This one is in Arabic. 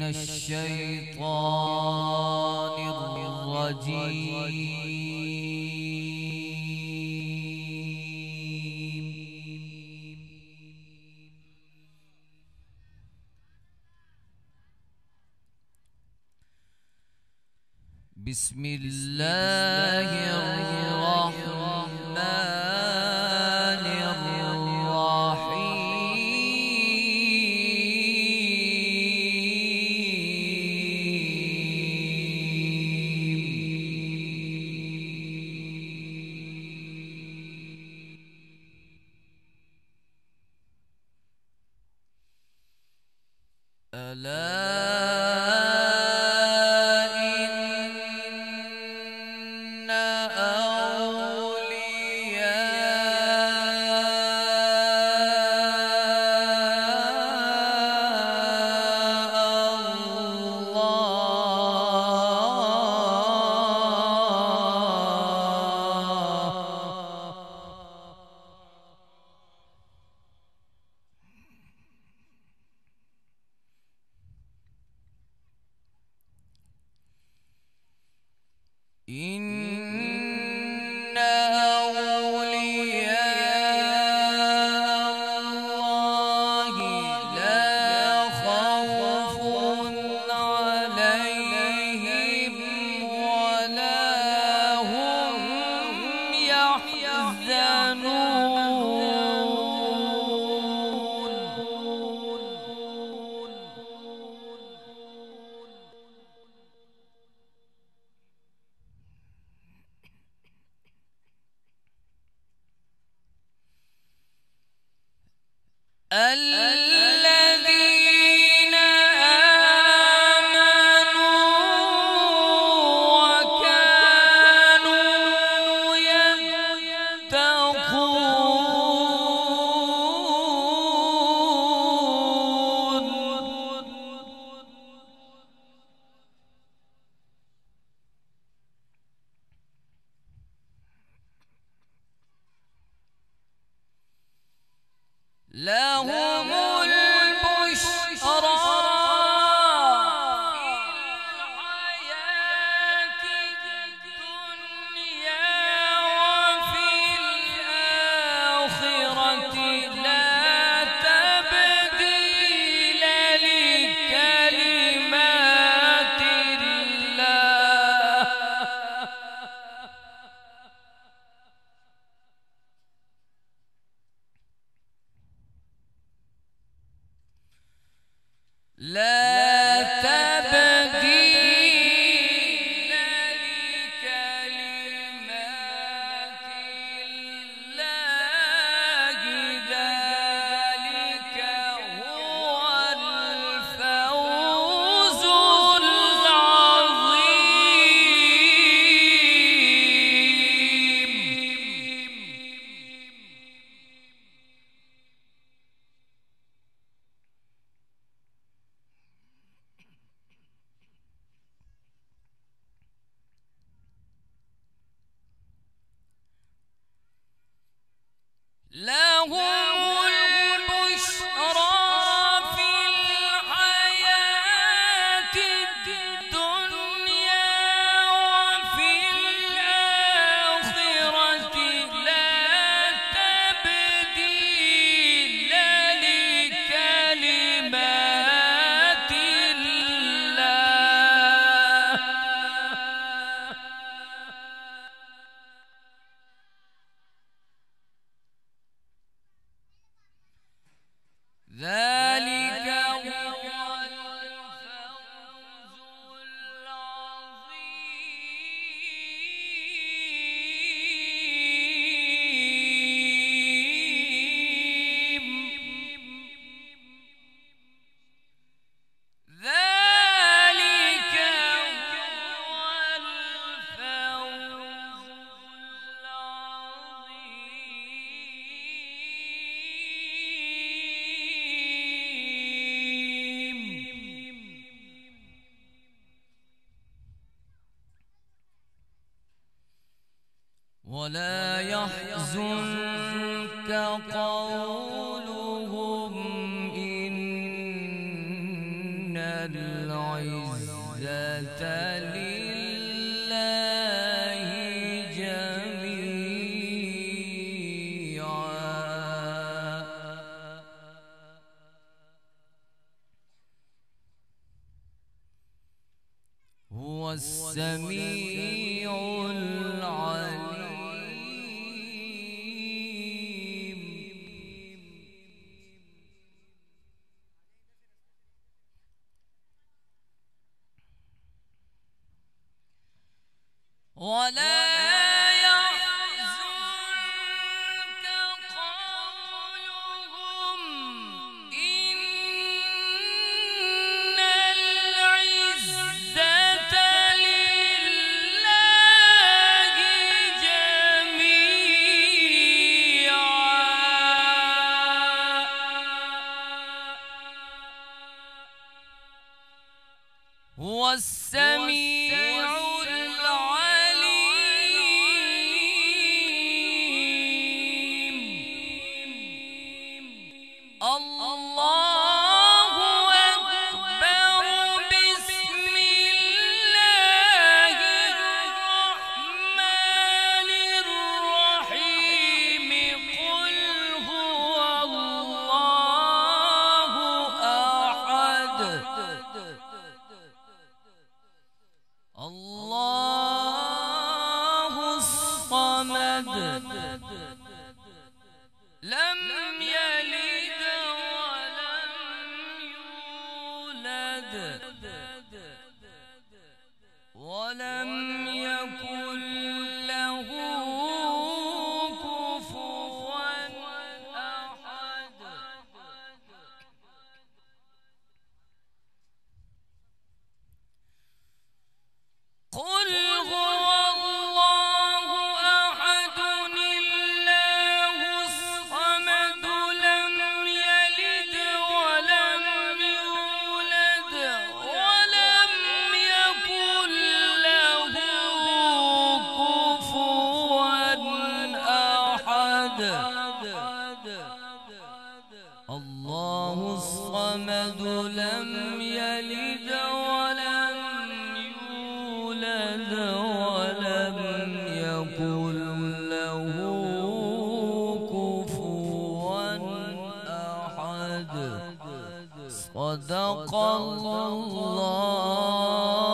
الشيطان الرجيم. بسم الله الرحمن الرحيم. إن أولياء الله لا خوف عليهم ولا هم يحزنون. الذين آمنوا وكانوا يتقون لهم البشرى في الحياة الدنيا وفي الآخرة لا تبديل لكلمات الله لا تبديل لكلمات الله ذلك هو الفوز العظيم. لهم البشرى في الحياة الدنيا وفي الآخرة لا تبديل لكلمات الله ذلك هو الفوز العظيم. ذلك هو الفوز العظيم. ولا يحزنك قولهم إن العزة لله جميعا. هو السميع العليم. ولا يحزنك قولهم إن العزة لله جميعا. هو السميع الله أكبر. بسم الله الرحمن الرحيم. قل هو الله أحد الله الصمد لم يلد ولم يكن له كفوا أحد. قل هو الله أحد الله الصمد لم يلد ولم يولد ولم يكن له كفوا أحد. الله الصمد لم يلد ولم يولد ولم يكن له كفوا أحد. صدق الله.